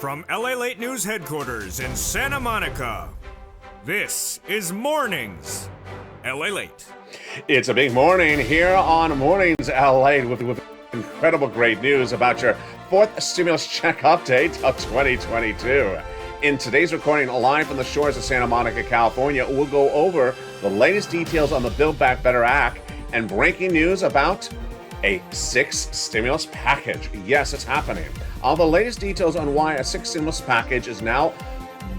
From LALATE News Headquarters in Santa Monica, this is Mornings LALATE. It's a big morning here on Mornings LA with incredible great news about your fourth stimulus check update of 2022. In today's recording, live from the shores of Santa Monica, California, we'll go over the latest details on the Build Back Better Act and breaking news about a sixth stimulus package. Yes, it's happening. All the latest details on why a sixth stimulus package is now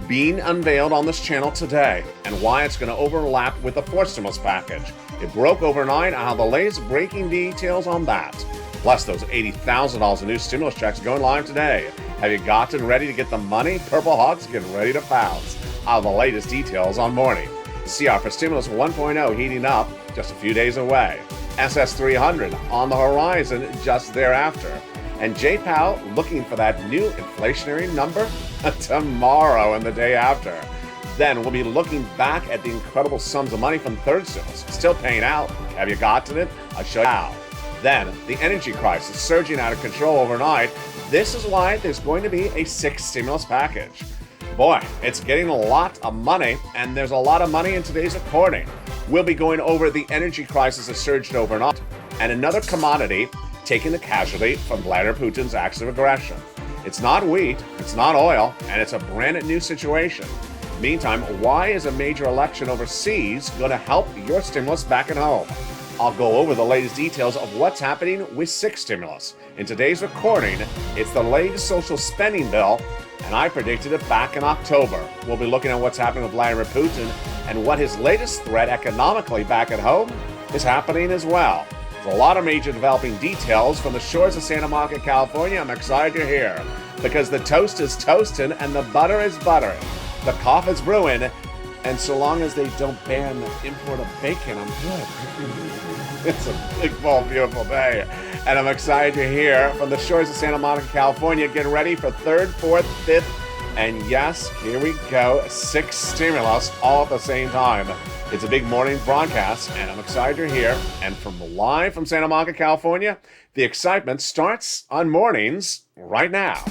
being unveiled on this channel today and why it's going to overlap with the fourth stimulus package. It broke overnight. I'll have the latest breaking details on that. Plus those $80,000 in new stimulus checks going live today. Have you gotten ready to get the money? Purple Hawks getting ready to pounce. I'll have the latest details on morning. CR for Stimulus 1.0 heating up just a few days away. SS 300 on the horizon just thereafter. And Jay Powell looking for that new inflationary number tomorrow and the day after. Then we'll be looking back at the incredible sums of money from third stimulus. Still paying out. Have you gotten it? I'll show you how. Then the energy crisis surging out of control overnight. This is why there's going to be a sixth stimulus package. Boy, it's getting a lot of money, and there's a lot of money in today's recording. We'll be going over the energy crisis that surged overnight and another commodity taking the casualty from Vladimir Putin's acts of aggression. It's not wheat, it's not oil, and it's a brand new situation. Meantime, why is a major election overseas going to help your stimulus back at home? I'll go over the latest details of what's happening with sixth stimulus. In today's recording, it's the latest social spending bill, and I predicted it back in October. We'll be looking at what's happening with Vladimir Putin and what his latest threat economically back at home is happening as well. There's a lot of major developing details from the shores of Santa Monica, California. I'm excited you're here because the toast is toasting and the butter is buttering. The coffee's brewing, and so long as they don't ban the import of bacon, I'm good. It's a big, bold, beautiful day, and I'm excited you're here from the shores of Santa Monica, California. Get ready for third, fourth, fifth, and yes, here we go, sixth stimulus all at the same time. It's a big morning broadcast, and I'm excited you're here. And live from Santa Monica, California, the excitement starts on Mornings right now.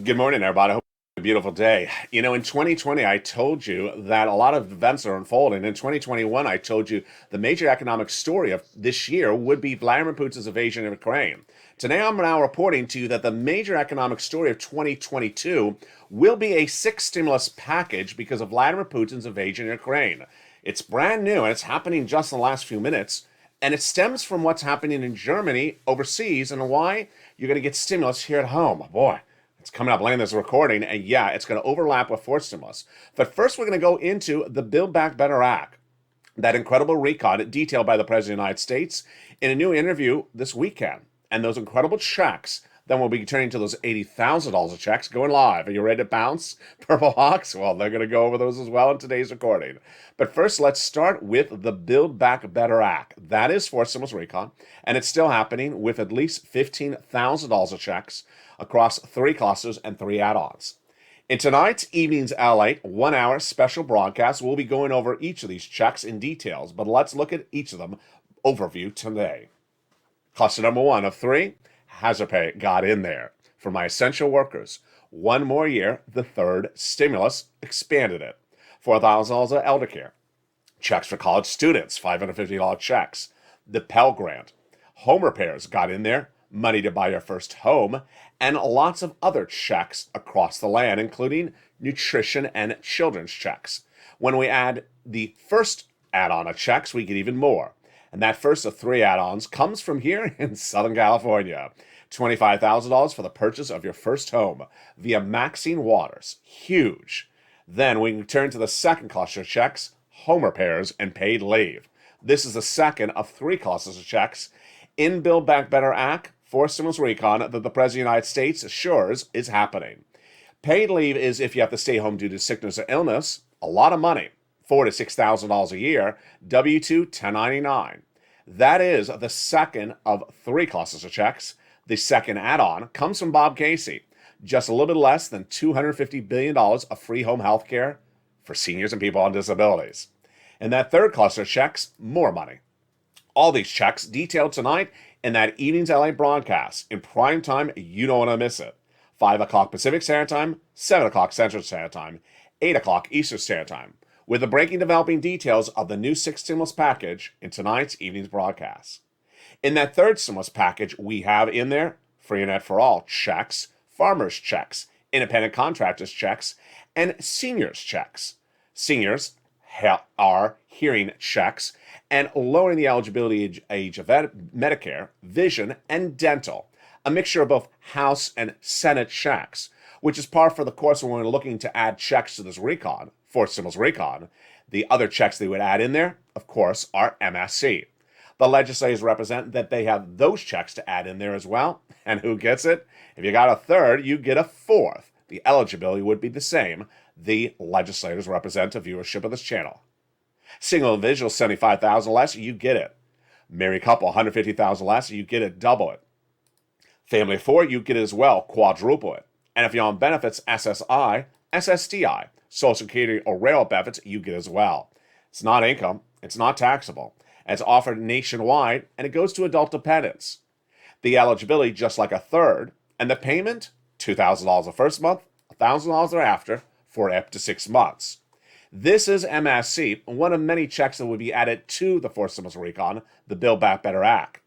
Good morning, everybody. I hope you have a beautiful day. You know, in 2020, I told you that a lot of events are unfolding. In 2021, I told you the major economic story of this year would be Vladimir Putin's invasion of Ukraine. Today, I'm now reporting to you that the major economic story of 2022 will be a sixth stimulus package because of Vladimir Putin's invasion of Ukraine. It's brand new, and it's happening just in the last few minutes. And it stems from what's happening in Germany overseas and why you're going to get stimulus here at home. Boy. It's coming up late in this recording, and yeah, it's going to overlap with fourth stimulus. But first, we're going to go into the Build Back Better Act, that incredible recon detailed by the President of the United States in a new interview this weekend. And those incredible checks, then we'll be turning to those $80,000 of checks going live. Are you ready to bounce, Purple Hawks? Well, they're going to go over those as well in today's recording. But first, let's start with the Build Back Better Act. That is fourth stimulus recon, and it's still happening with at least $15,000 of checks across three clusters and three add-ons. In tonight's evening's LALATE 1 hour special broadcast, we'll be going over each of these checks in details, but let's look at each of them overview today. Cluster number 1 of 3, hazard pay got in there. For my essential workers, 1 more year, the third stimulus expanded it. $4,000 of elder care. Checks for college students, $550 checks. The Pell Grant. Home repairs got in there. Money to buy your first home, and lots of other checks across the land, including nutrition and children's checks. When we add the first add-on of checks, we get even more. And that first of 3 add-ons comes from here in Southern California. $25,000 for the purchase of your first home via Maxine Waters. Huge. Then we turn to the second cluster of checks, home repairs and paid leave. This is the second of 3 clusters of checks in Build Back Better Act forced stimulus recon that the President of the United States assures is happening. Paid leave is if you have to stay home due to sickness or illness, a lot of money, $4,000 to $6,000 a year, W-2, 1099. That is the second of three classes of checks. The second add-on comes from Bob Casey, just a little bit less than $250 billion of free home health care for seniors and people on disabilities. And that third cluster of checks, more money. All these checks detailed tonight in that evening's LA broadcast. In prime time, you don't want to miss it. 5 o'clock Pacific Standard Time, 7 o'clock Central Standard Time, 8 o'clock Eastern Standard Time, with the breaking developing details of the new 6th stimulus package in tonight's evening's broadcast. In that third stimulus package, we have in there free internet for all checks, farmers checks, independent contractors checks, and seniors checks. Seniors are hearing checks and lowering the eligibility age of Medicare, vision, and dental. A mixture of both House and Senate checks, which is par for the course when we're looking to add checks to this recon, forced stimulus recon. The other checks they would add in there, of course, are MSC. The legislators represent that they have those checks to add in there as well. And who gets it? If you got a third, you get a fourth. The eligibility would be the same. The legislators represent a viewership of this channel. Single individual, 75,000 less, you get it. Married couple, 150,000 less, you get it, double it. Family of 4, you get it as well, quadruple it. And if you're on benefits, SSI, SSDI, Social Security or rail benefits, you get as well. It's not income, it's not taxable, and it's offered nationwide, and it goes to adult dependents. The eligibility, just like a third, and the payment, $2,000 the first month, $1,000 thereafter, for up to 6 months. This is MSC, one of many checks that would be added to the forced stimulus recon, the Build Back Better Act.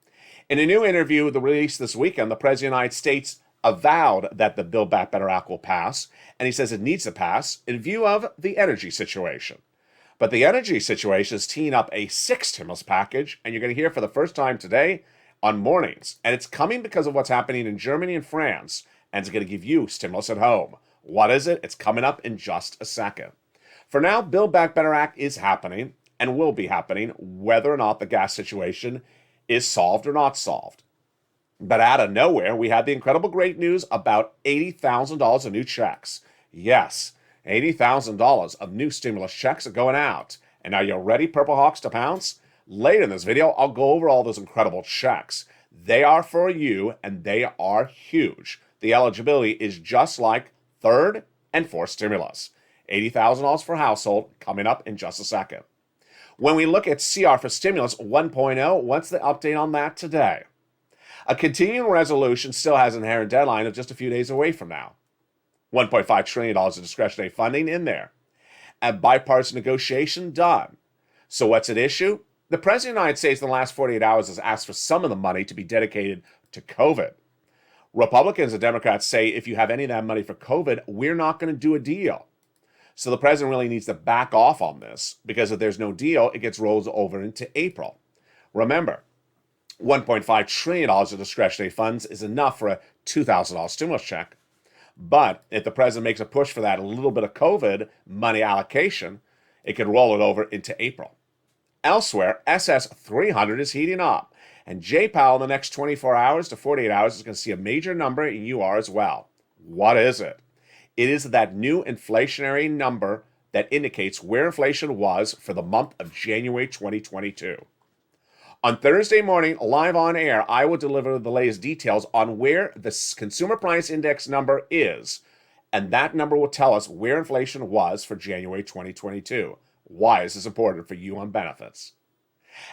In a new interview released this weekend, the President of the United States avowed that the Build Back Better Act will pass, and he says it needs to pass in view of the energy situation. But the energy situation is teeing up a 6th stimulus package, and you're going to hear for the first time today on mornings. And it's coming because of what's happening in Germany and France, and it's going to give you stimulus at home. What is it? It's coming up in just a second. For now, Build Back Better Act is happening and will be happening whether or not the gas situation is solved or not solved. But out of nowhere, we had the incredible great news about $80,000 of new checks. Yes, $80,000 of new stimulus checks are going out. And are you ready, Purple Hawks, to pounce? Later in this video, I'll go over all those incredible checks. They are for you, and they are huge. The eligibility is just like third and fourth stimulus. $80,000 for household, coming up in just a second. When we look at CR for Stimulus 1.0, what's the update on that today? A continuing resolution still has an inherent deadline of just a few days away from now. $1.5 trillion of discretionary funding in there. A bipartisan negotiation done. So what's at issue? The President of the United States in the last 48 hours has asked for some of the money to be dedicated to COVID. Republicans and Democrats say if you have any of that money for COVID, we're not going to do a deal. So the president really needs to back off on this, because if there's no deal, it gets rolled over into April. Remember, $1.5 trillion of discretionary funds is enough for a $2,000 stimulus check. But if the president makes a push for that a little bit of COVID money allocation, it could roll it over into April. Elsewhere, SS 300 is heating up, and Jay Powell in the next 24 hours to 48 hours is going to see a major number in UR as well. What is it? It is that new inflationary number that indicates where inflation was for the month of January 2022. On Thursday morning, live on air, I will deliver the latest details on where the Consumer Price Index number is, and that number will tell us where inflation was for January 2022. Why is this important for you on benefits?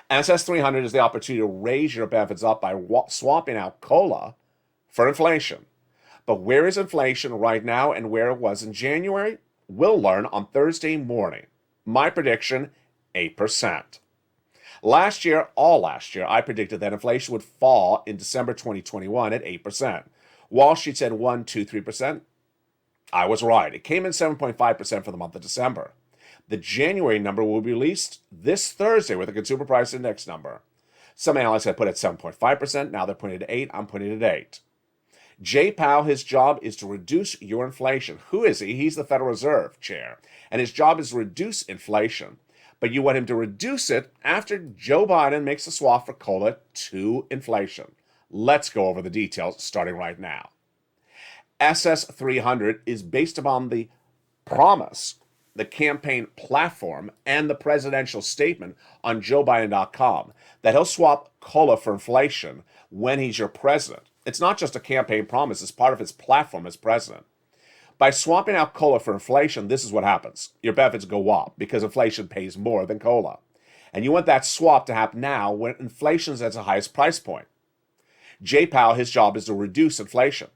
SS 300 is the opportunity to raise your benefits up by swapping out COLA for inflation. But where is inflation right now and where it was in January? We'll learn on Thursday morning. My prediction, 8%. Last year, I predicted that inflation would fall in December 2021 at 8%. Wall Street said 1, 2, 3%. I was right. It came in 7.5% for the month of December. The January number will be released this Thursday with the Consumer Price Index number. Some analysts have put it at 7.5%. Now they're putting it at 8. I'm putting it at 8. Jay Powell, his job is to reduce your inflation. Who is he? He's the Federal Reserve Chair. And his job is to reduce inflation. But you want him to reduce it after Joe Biden makes a swap for COLA to inflation. Let's go over the details starting right now. SS300 is based upon the promise, the campaign platform, and the presidential statement on JoeBiden.com that he'll swap COLA for inflation when he's your president. It's not just a campaign promise, it's part of his platform as president. By swapping out COLA for inflation, this is what happens. Your benefits go up because inflation pays more than COLA. And you want that swap to happen now when inflation is at its highest price point. Jay Powell, his job is to reduce inflation.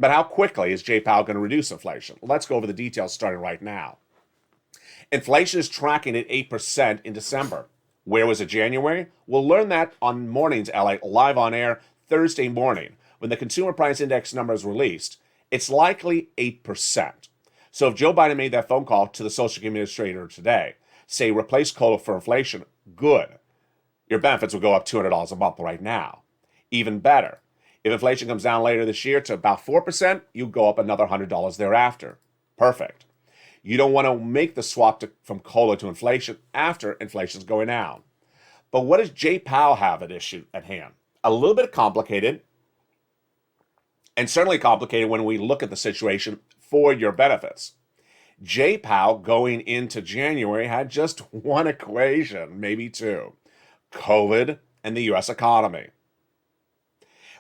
But how quickly is Jay Powell going to reduce inflation? Let's go over the details starting right now. Inflation is tracking at 8% in December. Where was it January? We'll learn that on Mornings LA, live on air Thursday morning. When the Consumer Price Index number is released, it's likely 8%. So if Joe Biden made that phone call to the Social Security Administrator today, say replace COLA for inflation, good. Your benefits will go up $200 a month right now. Even better, if inflation comes down later this year to about 4%, you go up another $100 thereafter. Perfect. You don't want to make the swap from COLA to inflation after inflation's going down. But what does Jay Powell have at issue at hand? A little bit complicated, and certainly complicated when we look at the situation for your benefits. Jay Powell going into January had just one equation, maybe two: COVID and the U.S. economy.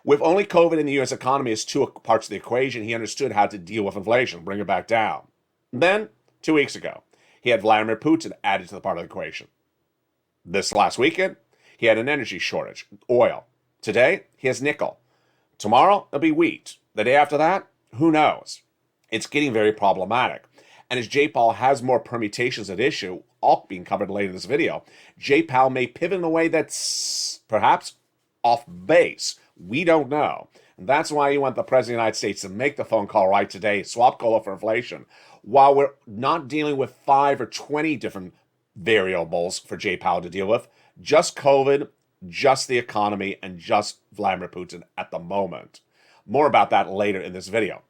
With only COVID and the U.S. economy as two parts of the equation, he understood how to deal with inflation, bring it back down. Then, 2 weeks ago, he had Vladimir Putin added to the part of the equation. This last weekend, he had an energy shortage, oil. Today, he has nickel. Tomorrow, it'll be wheat. The day after that, who knows? It's getting very problematic. And as Jay Powell has more permutations at issue, all being covered later in this video, Jay Powell may pivot in a way that's perhaps off base. We don't know. And that's why you want the President of the United States to make the phone call right today, swap COLA for inflation, while we're not dealing with 5 or 20 different variables for Jay Powell to deal with, just COVID, just the economy, and just Vladimir Putin at the moment. More about that later in this video.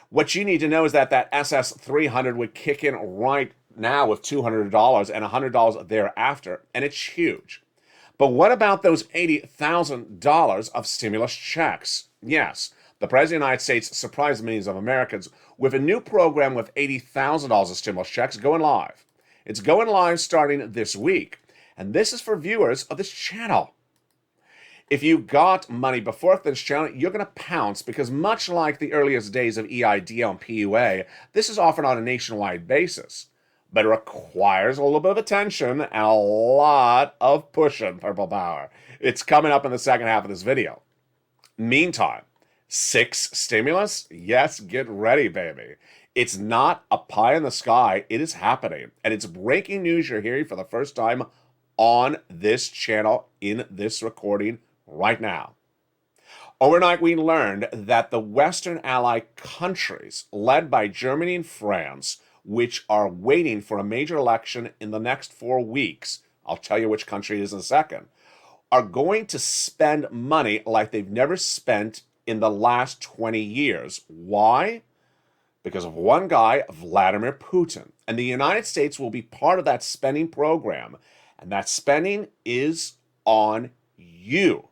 What you need to know is that SS300 would kick in right now with $200 and $100 thereafter, and it's huge. But what about those $80,000 of stimulus checks? Yes, the President of the United States surprised millions of Americans with a new program with $80,000 of stimulus checks going live. It's going live starting this week, and this is for viewers of this channel. If you got money before this channel, you're going to pounce because much like the earliest days of EIDL and PUA, this is offered on a nationwide basis. But it requires a little bit of attention and a lot of pushing, Purple Power. It's coming up in the second half of this video. Meantime, 6 stimulus? Yes, get ready, baby. It's not a pie in the sky. It is happening. And it's breaking news you're hearing for the first time on this channel in this recording right now. Overnight, we learned that the Western Ally countries, led by Germany and France, which are waiting for a major election in the next 4 weeks, I'll tell you which country it is in a second, are going to spend money like they've never spent in the last 20 years. Why? Because of one guy, Vladimir Putin. And the United States will be part of that spending program. And that spending is on you.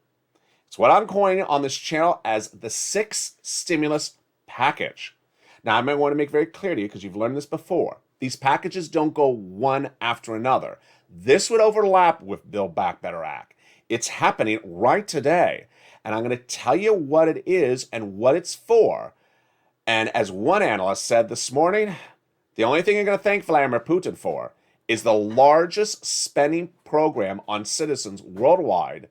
It's what I'm coining on this channel as the 6th stimulus package. Now, I might want to make very clear to you, because you've learned this before, these packages don't go one after another. This would overlap with Build Back Better Act. It's happening right today. And I'm going to tell you what it is and what it's for. And as one analyst said this morning, the only thing you're going to thank Vladimir Putin for is the largest spending program on citizens worldwide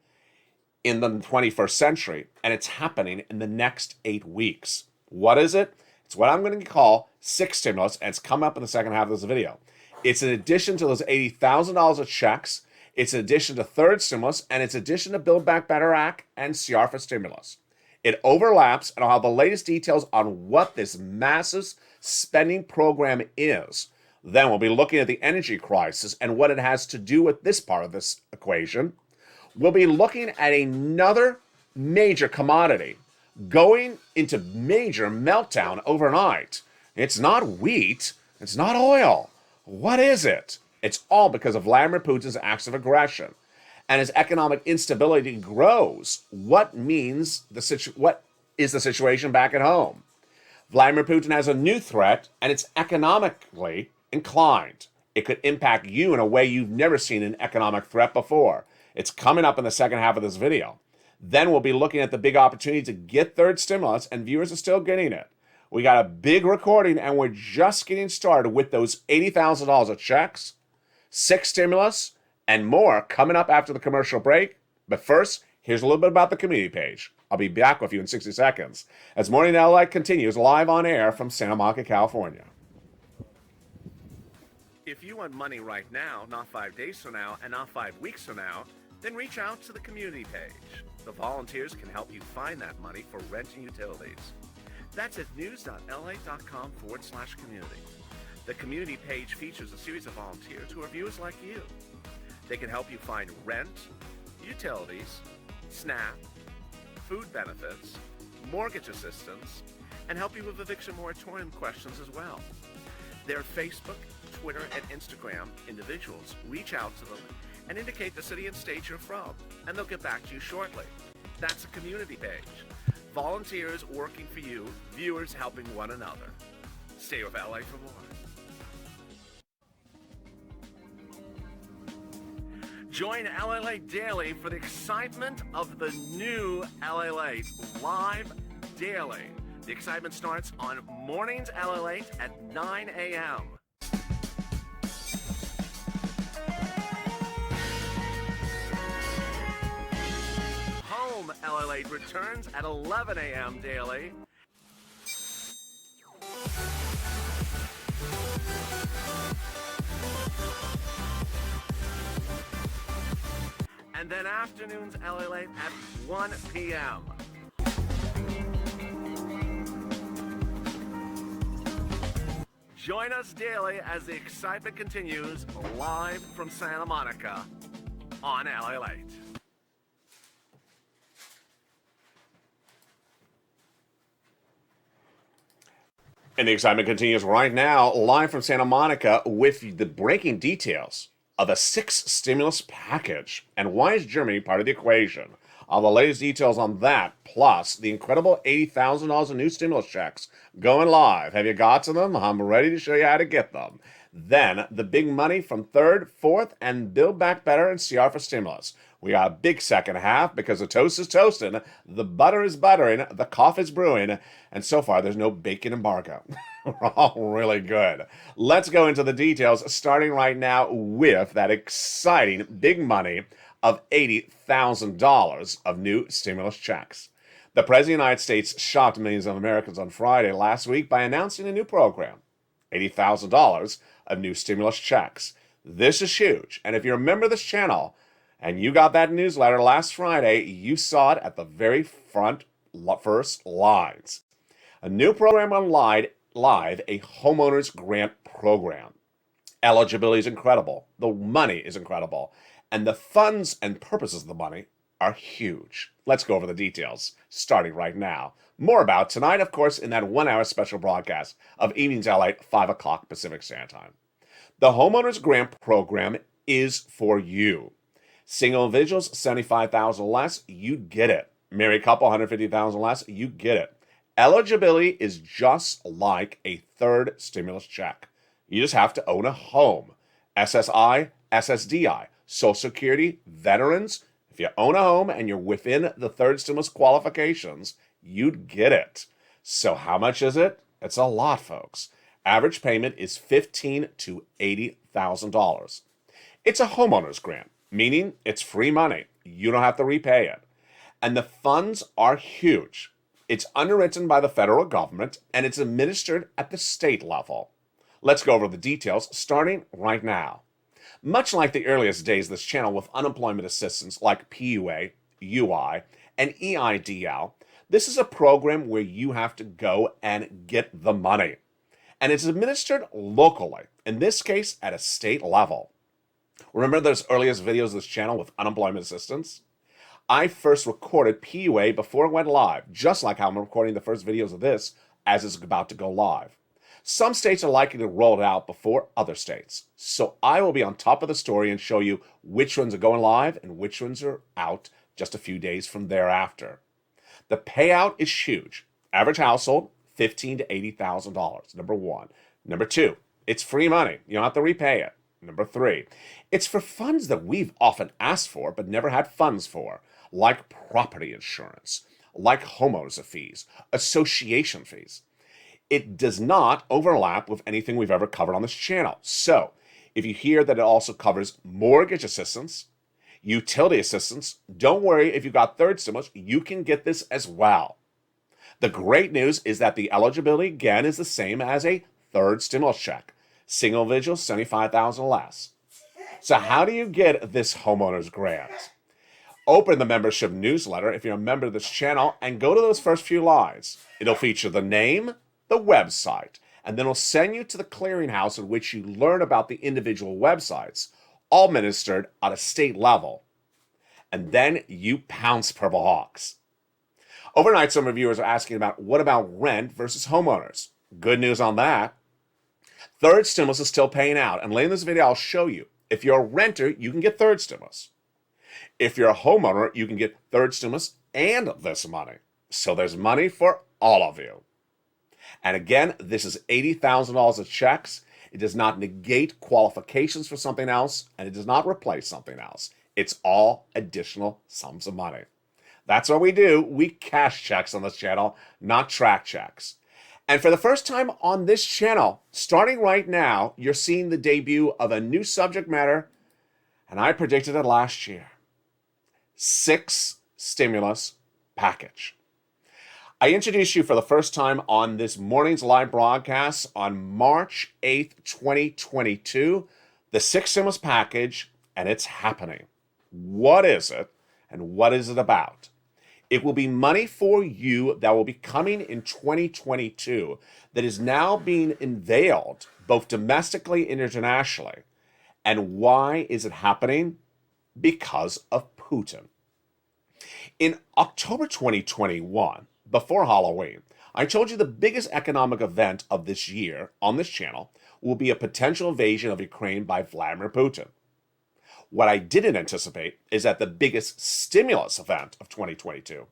in the 21st century. And it's happening in the next 8 weeks. What is it? It's what I'm going to call 6 stimulus, and it's coming up in the second half of this video. It's in addition to those $80,000 of checks, it's in addition to 3rd stimulus, and it's in addition to Build Back Better Act and CR for stimulus. It overlaps, and I'll have the latest details on what this massive spending program is. Then we'll be looking at the energy crisis and what it has to do with this part of this equation. We'll be looking at another major commodity going into major meltdown overnight. It's not wheat. It's not oil. What is it? It's all because of Vladimir Putin's acts of aggression. And as economic instability grows, what is the situation back at home? Vladimir Putin has a new threat, and it's economically inclined. It could impact you in a way you've never seen an economic threat before. It's coming up in the second half of this video. Then we'll be looking at the big opportunity to get third stimulus, and viewers are still getting it. We got a big recording, and we're just getting started with those $80,000 of checks, 6 stimulus, and more coming up after the commercial break. But first, here's a little bit about the community page. I'll be back with you in 60 seconds as Morning LALATE continues live on air from Santa Monica, California. If you want money right now, not 5 days from now, and not 5 weeks from now, then reach out to the community page. The volunteers can help you find that money for rent and utilities. That's at news.la.com/community. The community page features a series of volunteers who are viewers like you. They can help you find rent, utilities, SNAP, food benefits, mortgage assistance, and help you with eviction moratorium questions as well. Their Facebook, Twitter, and Instagram individuals reach out to them and indicate the city and state you're from, and they'll get back to you shortly. That's a community page. Volunteers working for you, viewers helping one another. Stay with LA for more. Join LALATE Daily for the excitement of the new LALATE live daily. The excitement starts on Mornings LALATE at 9 a.m. Home LALATE returns at 11 a.m. daily. And then afternoons LALATE at 1 p.m. Join us daily as the excitement continues live from Santa Monica on LALATE. And the excitement continues right now, live from Santa Monica, with the breaking details of a 6 stimulus package. And why is Germany part of the equation? All the latest details on that, plus the incredible $80,000 of new stimulus checks going live. Have you got to them? I'm ready to show you how to get them. Then, the big money from third, fourth, and Build Back Better and CR for stimulus. We got a big second half because the toast is toasting, the butter is buttering, the coffee is brewing, and so far there's no bacon embargo. We're all really good. Let's go into the details, starting right now with that exciting big money of $80,000 of new stimulus checks. The President of the United States shocked millions of Americans on Friday last week by announcing a new program, $80,000 of new stimulus checks. This is huge, and if you're a member of this channel and you got that newsletter last Friday, you saw it at the very first lines. A new program on live, a homeowners grant program. Eligibility is incredible. The money is incredible. And the funds and purposes of the money are huge. Let's go over the details, starting right now. More about tonight, of course, in that 1-hour special broadcast of Evenings LA, 5 o'clock Pacific Standard Time. The Homeowners Grant Program is for you. Single individuals, $75,000 less, you get it. Married couple, $150,000 less, you get it. Eligibility is just like a third stimulus check. You just have to own a home. SSI, SSDI, Social Security, veterans. If you own a home and you're within the third stimulus qualifications, you'd get it. So how much is it? It's a lot, folks. Average payment is $15,000 to $80,000. It's a homeowner's grant, meaning it's free money. You don't have to repay it. And the funds are huge. It's underwritten by the federal government, and it's administered at the state level. Let's go over the details, starting right now. Much like the earliest days of this channel with unemployment assistance like PUA, UI, and EIDL, this is a program where you have to go and get the money. And it's administered locally, in this case at a state level. Remember those earliest videos of this channel with unemployment assistance? I first recorded PUA before it went live, just like how I'm recording the first videos of this as it's about to go live. Some states are likely to roll it out before other states. So I will be on top of the story and show you which ones are going live and which ones are out just a few days from thereafter. The payout is huge. Average household, $15,000 to $80,000, number one. Number two, it's free money. You don't have to repay it. Number three, it's for funds that we've often asked for but never had funds for, like property insurance, like homeowners fees, association fees. It does not overlap with anything we've ever covered on this channel. So, if you hear that it also covers mortgage assistance, utility assistance, don't worry if you got third stimulus, you can get this as well. The great news is that the eligibility again is the same as a third stimulus check. Single individual, $75,000 less. So how do you get this homeowner's grant? Open the membership newsletter if you're a member of this channel and go to those first few lines. It'll feature the name, the website, and then it'll send you to the clearinghouse in which you learn about the individual websites, all administered at a state level. And then you pounce Purple Hawks. Overnight, some reviewers are asking about what about rent versus homeowners? Good news on that. Third stimulus is still paying out, and later in this video I'll show you. If you're a renter, you can get third stimulus. If you're a homeowner, you can get third stimulus and this money. So there's money for all of you. And again, this is $80,000 of checks. It does not negate qualifications for something else, and it does not replace something else. It's all additional sums of money. That's what we do. We cash checks on this channel, not track checks. And for the first time on this channel, starting right now, you're seeing the debut of a new subject matter, and I predicted it last year. 6 stimulus package. I introduced you for the first time on this morning's live broadcast on March 8th, 2022, the 6 stimulus package, and it's happening. What is it, and what is it about? It will be money for you that will be coming in 2022 that is now being unveiled both domestically and internationally. And why is it happening? Because of Putin. In October 2021, before Halloween, I told you the biggest economic event of this year on this channel will be a potential invasion of Ukraine by Vladimir Putin. What I didn't anticipate is that the biggest stimulus event of 2022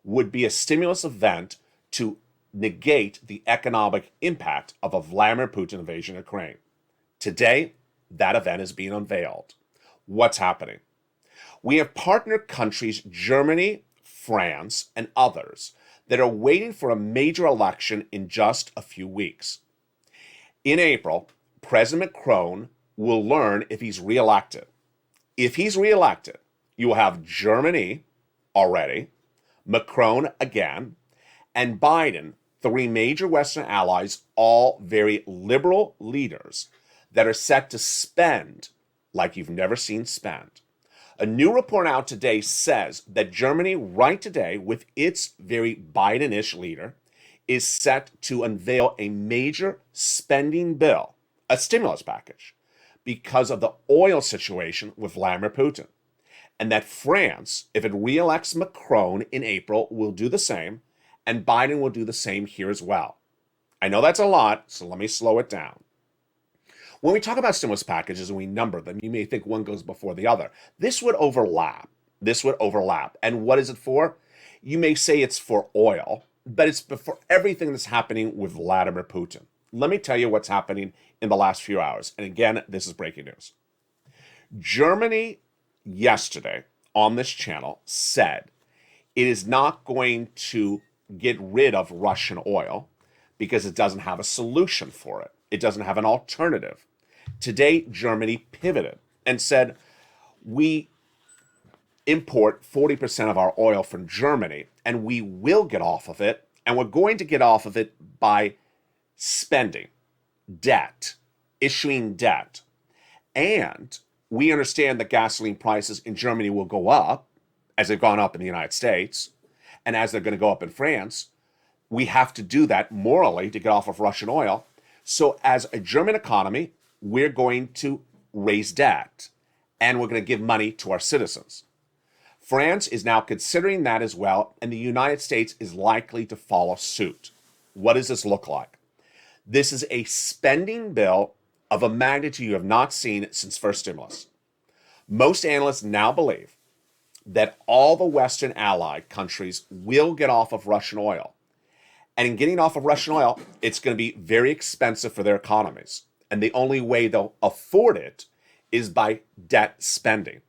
would be a stimulus event to negate the economic impact of a Vladimir Putin invasion of Ukraine. Today, that event is being unveiled. What's happening? We have partner countries, Germany, France, and others, that are waiting for a major election in just a few weeks. In April, President Macron will learn if he's reelected. If he's reelected, you will have Germany already, Macron again, and Biden, 3 major Western allies, all very liberal leaders that are set to spend like you've never seen spend. A new report out today says that Germany, right today, with its very Biden-ish leader, is set to unveil a major spending bill, a stimulus package, because of the oil situation with Vladimir Putin. And that France, if it re-elects Macron in April, will do the same, and Biden will do the same here as well. I know that's a lot, so let me slow it down. When we talk about stimulus packages and we number them, you may think one goes before the other. This would overlap. And what is it for? You may say it's for oil, but it's for everything that's happening with Vladimir Putin. Let me tell you what's happening in the last few hours. And again, this is breaking news. Germany yesterday on this channel said it is not going to get rid of Russian oil because it doesn't have a solution for it. It doesn't have an alternative. Today, Germany pivoted and said, we import 40% of our oil from Germany, and we will get off of it, and we're going to get off of it by spending, debt, issuing debt. And we understand that gasoline prices in Germany will go up, as they've gone up in the United States, and as they're going to go up in France. We have to do that morally to get off of Russian oil. So as a German economy, we're going to raise debt, and we're going to give money to our citizens. France is now considering that as well, and the United States is likely to follow suit. What does this look like? This is a spending bill of a magnitude you have not seen since first stimulus. Most analysts now believe that all the Western allied countries will get off of Russian oil. And in getting off of Russian oil, it's going to be very expensive for their economies. And the only way they'll afford it is by debt spending.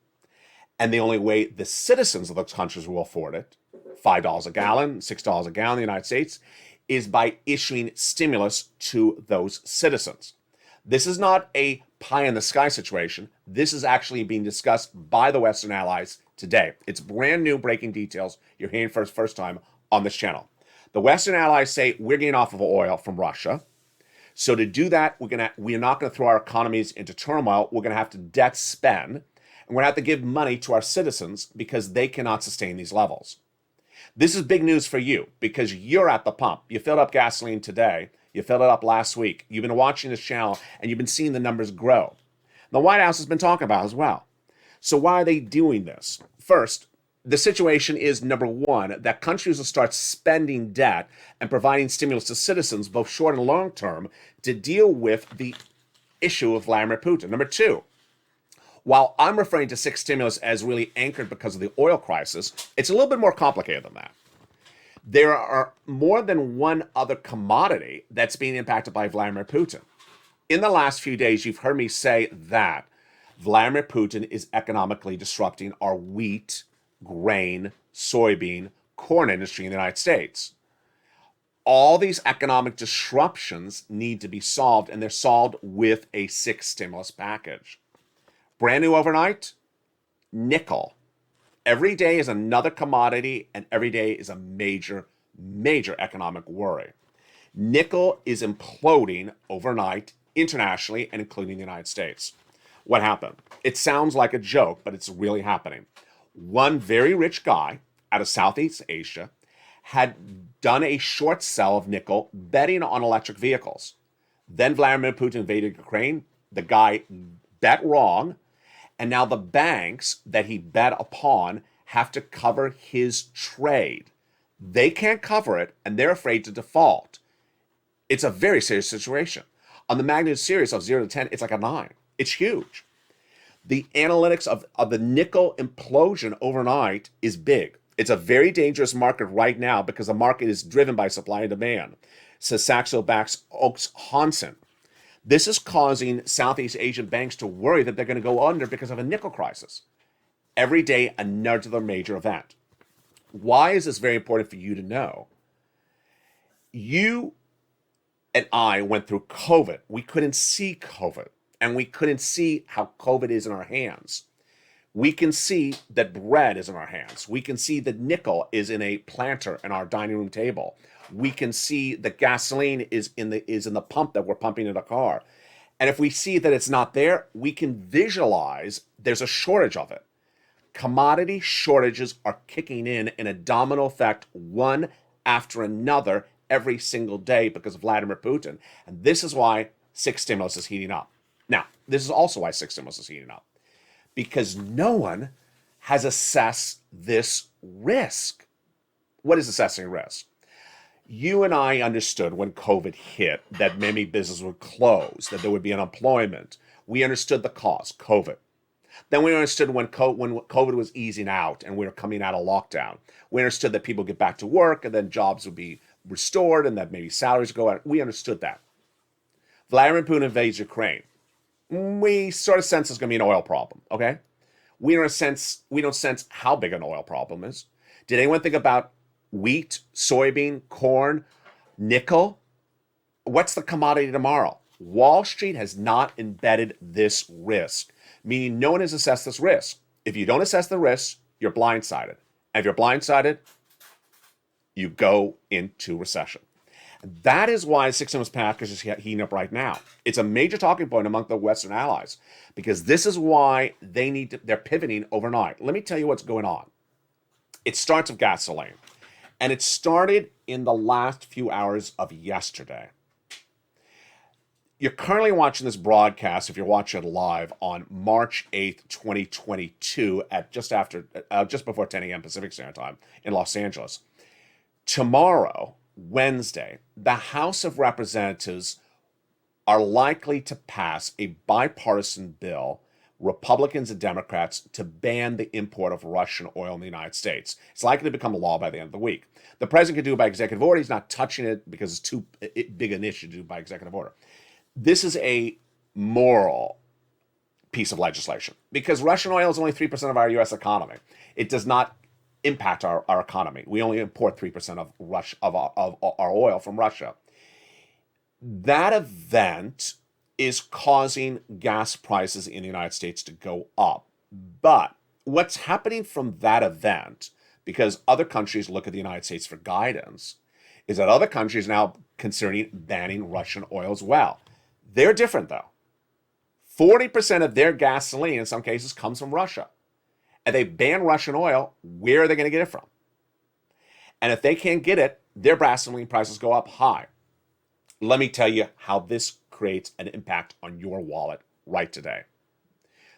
And the only way the citizens of those countries will afford it, $5 a gallon, $6 a gallon in the United States, is by issuing stimulus to those citizens. This is not a pie in the sky situation. This is actually being discussed by the Western allies today. It's brand new breaking details you're hearing for the first time on this channel. The Western allies say we're getting off of oil from Russia. So to do that, we're not going to throw our economies into turmoil. We're going to have to debt spend, and we're going to have to give money to our citizens because they cannot sustain these levels. This is big news for you because you're at the pump. You filled up gasoline today. You filled it up last week. You've been watching this channel and you've been seeing the numbers grow. The White House has been talking about it as well. So why are they doing this? First, the situation is, number one, that countries will start spending debt and providing stimulus to citizens, both short and long term, to deal with the issue of Vladimir Putin. Number two, while I'm referring to six stimulus as really anchored because of the oil crisis, it's a little bit more complicated than that. There are more than one other commodity that's being impacted by Vladimir Putin. In the last few days, you've heard me say that Vladimir Putin is economically disrupting our wheat, grain, soybean, corn industry in the United States. All these economic disruptions need to be solved, and they're solved with a six stimulus package. Brand new overnight, nickel. Every day is another commodity, and every day is a major, major economic worry. Nickel is imploding overnight internationally and including the United States. What happened? It sounds like a joke, but it's really happening. One very rich guy out of Southeast Asia had done a short sell of nickel betting on electric vehicles. Then Vladimir Putin invaded Ukraine. The guy bet wrong. And now the banks that he bet upon have to cover his trade. They can't cover it, and they're afraid to default. It's a very serious situation. On the magnitude series of 0 to 10, it's like a 9. It's huge. The analytics of the nickel implosion overnight is big. It's a very dangerous market right now because the market is driven by supply and demand, says Saxo Banks Oaks Hansen. This is causing Southeast Asian banks to worry that they're going to go under because of a nickel crisis. Every day, another major event. Why is this very important for you to know? You and I went through COVID. We couldn't see COVID, and we couldn't see how COVID is in our hands. We can see that bread is in our hands. We can see that nickel is in a planter in our dining room table. We can see that gasoline is in the pump that we're pumping in a car. And if we see that it's not there, we can visualize there's a shortage of it. Commodity shortages are kicking in a domino effect, one after another, every single day because of Vladimir Putin. And this is why six stimulus is heating up. Now, this is also why six stimulus is heating up. Because no one has assessed this risk. What is assessing risk? You and I understood when COVID hit that many businesses would close, that there would be unemployment. We understood the cause, COVID. Then we understood when COVID was easing out and we were coming out of lockdown. We understood that people would get back to work and then jobs would be restored and that maybe salaries would go out. We understood that. Vladimir Putin invades Ukraine. We sort of sense there's going to be an oil problem, okay? We don't sense how big an oil problem is. Did anyone think about wheat, soybean, corn, nickel? What's the commodity tomorrow? Wall Street has not embedded this risk, meaning no one has assessed this risk. If you don't assess the risk, you're blindsided. And if you're blindsided, you go into recession. That is why the six stimulus package is heating up right now. It's a major talking point among the Western allies because this is why they're pivoting overnight. Let me tell you what's going on. It starts with gasoline. And it started in the last few hours of yesterday. You're currently watching this broadcast, if you're watching it live, on March 8th, 2022 at just before 10 a.m. Pacific Standard Time in Los Angeles. Tomorrow, Wednesday, the House of Representatives are likely to pass a bipartisan bill, Republicans and Democrats, to ban the import of Russian oil in the United States. It's likely to become a law by the end of the week. The president can do it by executive order. He's not touching it because it's too big an issue to do by executive order. This is a moral piece of legislation because Russian oil is only 3% of our U.S. economy. It does not impact our economy. We only import 3% of our oil from Russia. That event is causing gas prices in the United States to go up. But what's happening from that event, because other countries look at the United States for guidance, is that other countries now considering banning Russian oil as well. They're different though. 40% of their gasoline in some cases comes from Russia. And they ban Russian oil, where are they going to get it from? And if they can't get it, their gasoline prices go up high. Let me tell you how this creates an impact on your wallet right today.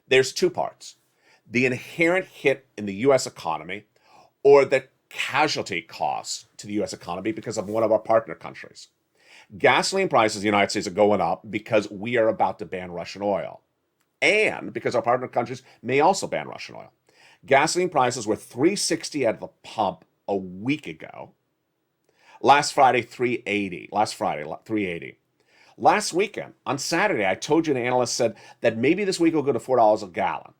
There's two parts: the inherent hit in the U.S. economy or the casualty costs to the U.S. economy because of one of our partner countries. Gasoline prices in the United States are going up because we are about to ban Russian oil and because our partner countries may also ban Russian oil. Gasoline prices were $3.60 at the pump a week ago. Last Friday, $3.80. Last weekend, on Saturday, I told you an analyst said that maybe this week will go to $4 a gallon.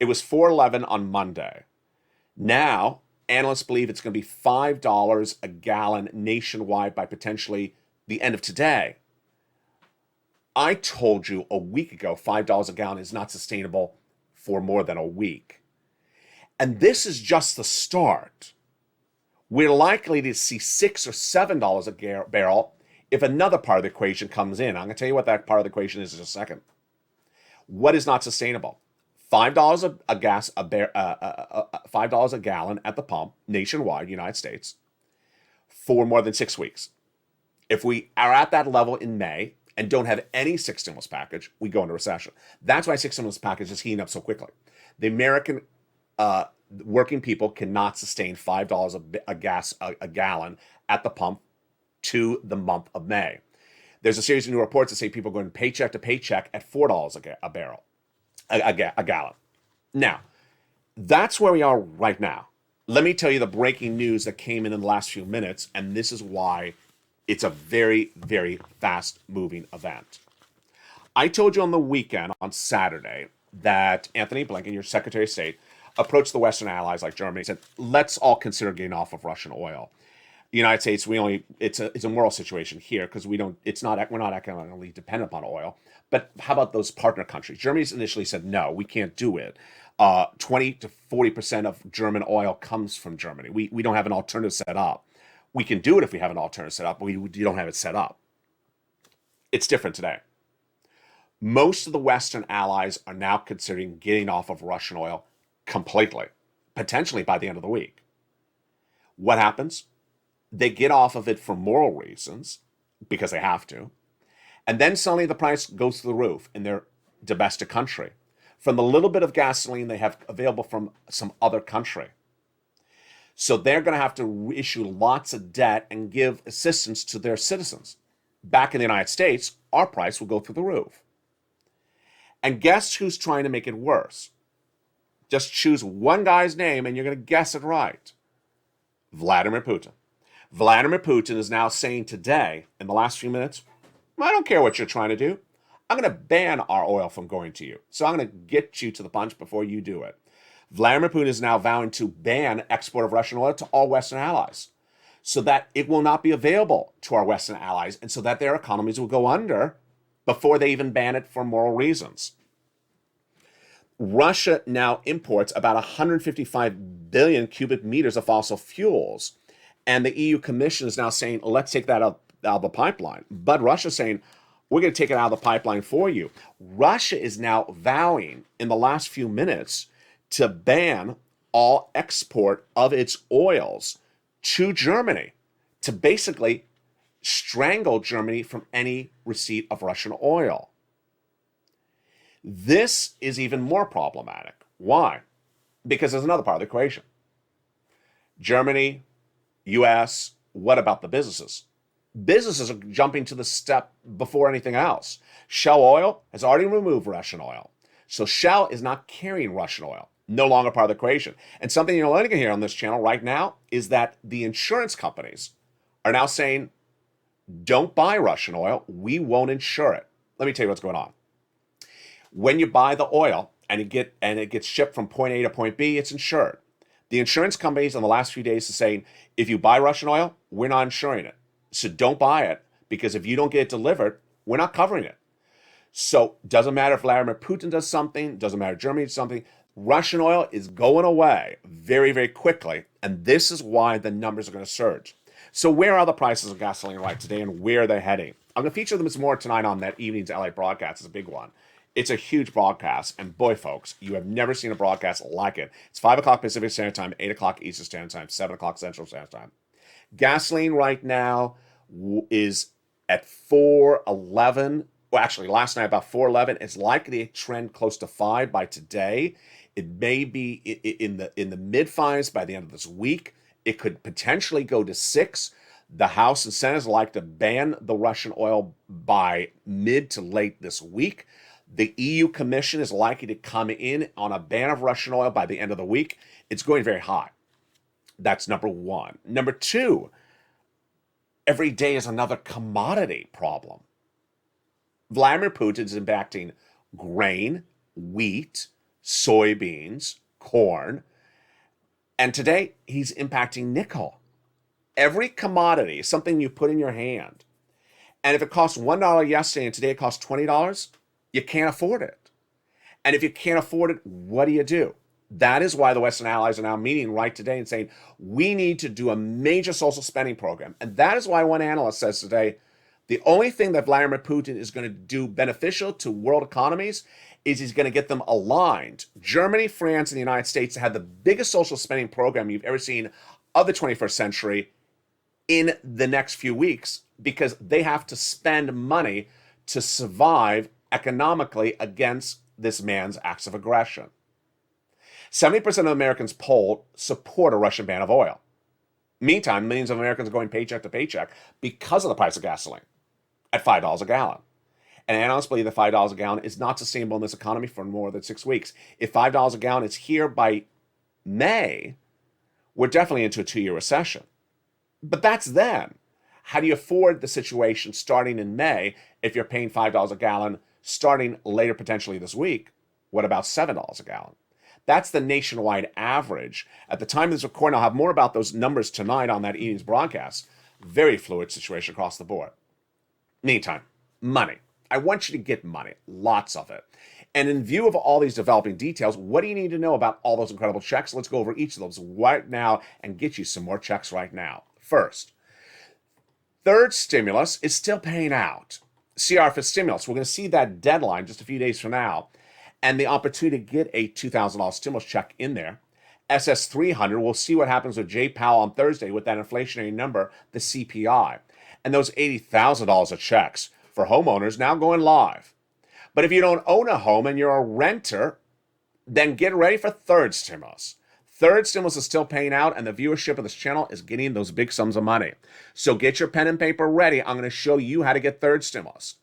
It was $4.11 on Monday. Now, analysts believe it's going to be $5 a gallon nationwide by potentially the end of today. I told you a week ago $5 a gallon is not sustainable for more than a week. And this is just the start. We're likely to see $6 or $7 a barrel if another part of the equation comes in. I'm going to tell you what that part of the equation is in a second. What is not sustainable? $5 $5 a gallon at the pump nationwide, United States, for more than 6 weeks. If we are at that level in May and don't have any sixth stimulus package, we go into recession. That's why sixth stimulus package is heating up so quickly. The American working people cannot sustain $5 a gallon at the pump to the month of May. There's a series of new reports that say people are going paycheck to paycheck at $4 a gallon. Now, that's where we are right now. Let me tell you the breaking news that came in the last few minutes, and this is why it's a very, very fast-moving event. I told you on the weekend, on Saturday, that Anthony Blinken, your Secretary of State, approached the Western allies like Germany and said, let's all consider getting off of Russian oil. The United States, it's a moral situation here because we're not economically dependent upon oil. But how about those partner countries? Germany's initially said, no, we can't do it. 20 to 40% of German oil comes from Germany. We don't have an alternative set up. We can do it if we have an alternative set up, but we don't have it set up. It's different today. Most of the Western allies are now considering getting off of Russian oil completely, potentially by the end of the week. What happens? They get off of it for moral reasons, because they have to, and then suddenly the price goes through the roof in their domestic country from the little bit of gasoline they have available from some other country. So they're going to have to issue lots of debt and give assistance to their citizens. Back in the United States, our price will go through the roof. And guess who's trying to make it worse? Just choose one guy's name and you're going to guess it right. Vladimir Putin. Vladimir Putin is now saying today, in the last few minutes, I don't care what you're trying to do. I'm going to ban our oil from going to you. So I'm going to get you to the punch before you do it. Vladimir Putin is now vowing to ban export of Russian oil to all Western allies so that it will not be available to our Western allies and so that their economies will go under before they even ban it for moral reasons. Russia now imports about 155 billion cubic meters of fossil fuels. And the EU Commission is now saying, let's take that out of the pipeline. But Russia's saying, we're going to take it out of the pipeline for you. Russia is now vowing in the last few minutes to ban all export of its oils to Germany, to basically strangle Germany from any receipt of Russian oil. This is even more problematic. Why? Because there's another part of the equation. Germany, US, what about the businesses? businesses are jumping to the step before anything else. Shell Oil has already removed Russian oil. So Shell is not carrying Russian oil, no longer part of the equation. And something you're learning here on this channel right now is that the insurance companies are now saying, don't buy Russian oil, we won't insure it. Let me tell you what's going on. When you buy the oil and it gets shipped from point A to point B, it's insured. The insurance companies in the last few days are saying, if you buy Russian oil, we're not insuring it. So don't buy it, because if you don't get it delivered, we're not covering it. So doesn't matter if Vladimir Putin does something, doesn't matter if Germany does something, Russian oil is going away very, very quickly. And this is why the numbers are going to surge. So where are the prices of gasoline right today, and where are they heading? I'm going to feature them some more tonight on that evening's LATE broadcast. It's a big one. It's a huge broadcast, and boy, folks, you have never seen a broadcast like it. It's 5 o'clock Pacific Standard Time, 8 o'clock Eastern Standard Time, 7 o'clock Central Standard Time. Gasoline right now is at 4.11. Well, actually, last night about 4.11. It's likely to trend close to 5 by today. It may be in the mid fives by the end of this week. It could potentially go to 6. The House and Senate like to ban the Russian oil by mid to late this week. The EU Commission is likely to come in on a ban of Russian oil by the end of the week. It's going very high. That's number one. Number two, every day is another commodity problem. Vladimir Putin is impacting grain, wheat, soybeans, corn, and today he's impacting nickel. Every commodity is something you put in your hand. And if it cost $1 yesterday and today it costs $20, you can't afford it. And if you can't afford it, what do? That is why the Western allies are now meeting right today and saying, we need to do a major social spending program. And that is why one analyst says today, the only thing that Vladimir Putin is going to do beneficial to world economies is he's going to get them aligned. Germany, France, and the United States had the biggest social spending program you've ever seen of the 21st century in the next few weeks, because they have to spend money to survive economically against this man's acts of aggression. 70% of Americans polled support a Russian ban of oil. Meantime, millions of Americans are going paycheck to paycheck because of the price of gasoline at $5 a gallon. And analysts believe that $5 a gallon is not sustainable in this economy for more than 6 weeks. If $5 a gallon is here by May, we're definitely into a 2-year recession. But that's then. How do you afford the situation starting in May if you're paying $5 a gallon starting later potentially this week? What about $7 a gallon? That's the nationwide average. At the time of this recording, I'll have more about those numbers tonight on that evening's broadcast. Very fluid situation across the board. Meantime, money. I want you to get money, lots of it. And in view of all these developing details, what do you need to know about all those incredible checks? Let's go over each of those right now and get you some more checks right now. First, third stimulus is still paying out. CR for stimulus. We're going to see that deadline just a few days from now, and the opportunity to get a $2,000 stimulus check in there. SS 300, we'll see what happens with Jay Powell on Thursday with that inflationary number, the CPI. And those $80,000 of checks for homeowners now going live. But if you don't own a home and you're a renter, then get ready for third stimulus. Third stimulus is still paying out, and the viewership of this channel is getting those big sums of money. So get your pen and paper ready. I'm going to show you how to get third stimulus.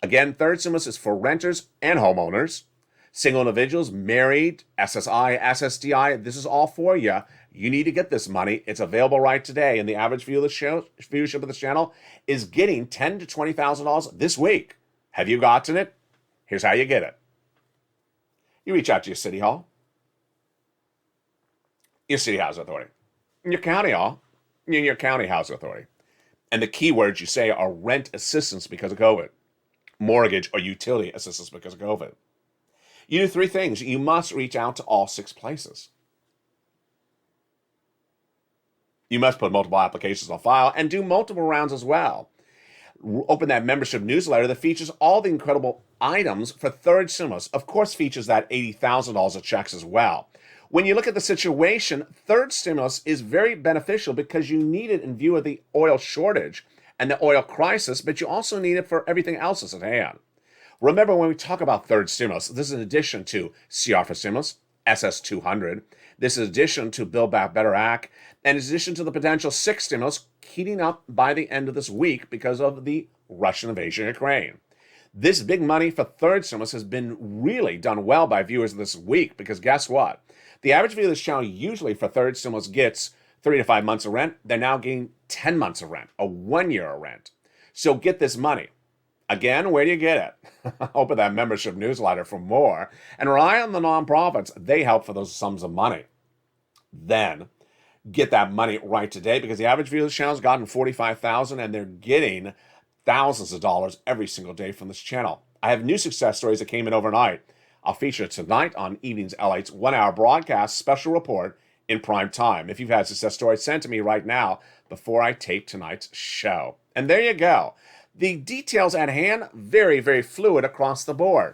Again, third stimulus is for renters and homeowners, single individuals, married, SSI, SSDI. This is all for you. You need to get this money. It's available right today, and the average viewership of this channel is getting $10,000 to $20,000 this week. Have you gotten it? Here's how you get it. You reach out to your city hall, your city housing authority, your county hall, your county housing authority. And the keywords you say are rent assistance because of COVID, mortgage or utility assistance because of COVID. You do 3 things. You must reach out to all 6 places. You must put multiple applications on file and do multiple rounds as well. Open that membership newsletter that features all the incredible items for third stimulus. Of course, features that $80,000 of checks as well. When you look at the situation, third stimulus is very beneficial because you need it in view of the oil shortage and the oil crisis, but you also need it for everything else that's at hand. Remember, when we talk about third stimulus, this is in addition to CR for stimulus, SS200. This is in addition to Build Back Better Act, and in addition to the potential sixth stimulus heating up by the end of this week because of the Russian invasion of Ukraine. This big money for third stimulus has been really done well by viewers this week because guess what? The average viewer of this channel usually for third stimulus gets 3 to 5 months of rent. They're now getting 10 months of rent, a 1 year of rent. So get this money. Again, where do you get it? Open that membership newsletter for more and rely on the nonprofits. They help for those sums of money. Then get that money right today because the average viewer of this channel has gotten 45,000 and they're getting thousands of dollars every single day from this channel. I have new success stories that came in overnight. I'll feature tonight on Evenings LA's 1 hour broadcast special report in prime time. If you've had success stories, send to me right now before I tape tonight's show. And there you go. The details at hand, very, very fluid across the board.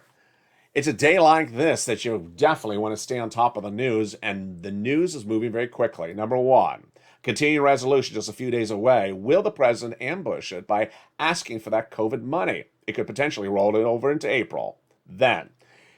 It's a day like this that you definitely want to stay on top of the news, and the news is moving very quickly. Number one, continuing resolution just a few days away. Will the president ambush it by asking for that COVID money? It could potentially roll it over into April. Then,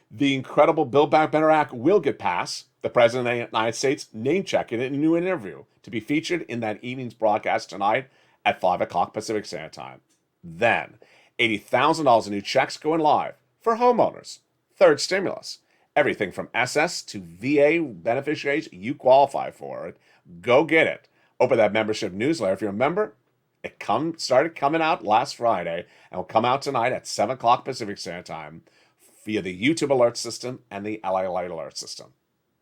the incredible Build Back Better Act will get passed. The President of the United States name-checking it in a new interview to be featured in that evening's broadcast tonight at 5 o'clock Pacific Standard Time. Then, $80,000 in new checks going live for homeowners. Third stimulus. Everything from SS to VA beneficiaries, you qualify for it. Go get it. Open that membership newsletter. If you're a member, it started coming out last Friday and will come out tonight at 7 o'clock Pacific Standard Time via the YouTube alert system and the LALATE alert system.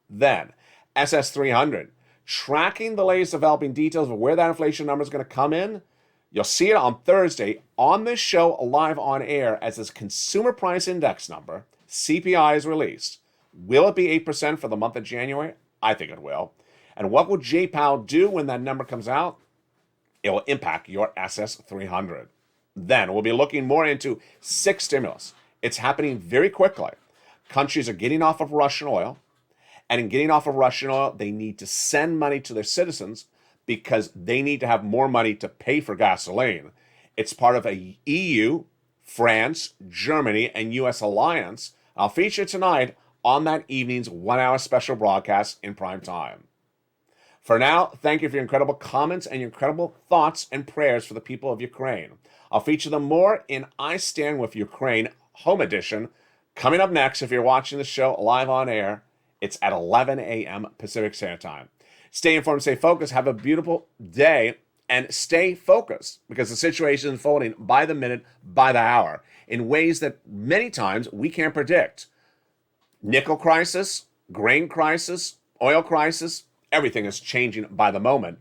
Then, SS300. Tracking the latest developing details of where that inflation number is going to come in. You'll see it on Thursday on this show live on air as this Consumer Price Index number, CPI, is released. Will it be 8% for the month of January? I think it will. And what will J. Powell do when that number comes out? It will impact your SS300. Then we'll be looking more into sixth stimulus. It's happening very quickly. Countries are getting off of Russian oil. And in getting off of Russian oil, they need to send money to their citizens because they need to have more money to pay for gasoline. It's part of a EU, France, Germany, and U.S. alliance. I'll feature tonight on that evening's 1 hour special broadcast in prime time. For now, thank you for your incredible comments and your incredible thoughts and prayers for the people of Ukraine. I'll feature them more in I Stand With Ukraine Home Edition. Coming up next, if you're watching the show live on air, it's at 11 a.m. Pacific Standard Time. Stay informed, stay focused, have a beautiful day, and stay focused because the situation is unfolding by the minute, by the hour, in ways that many times we can't predict. Nickel crisis, grain crisis, oil crisis, everything is changing by the moment.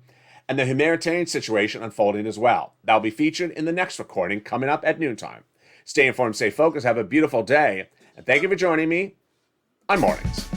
And the humanitarian situation unfolding as well. That'll be featured in the next recording coming up at noontime. Stay informed, stay focused, have a beautiful day, and thank you for joining me on Mornings.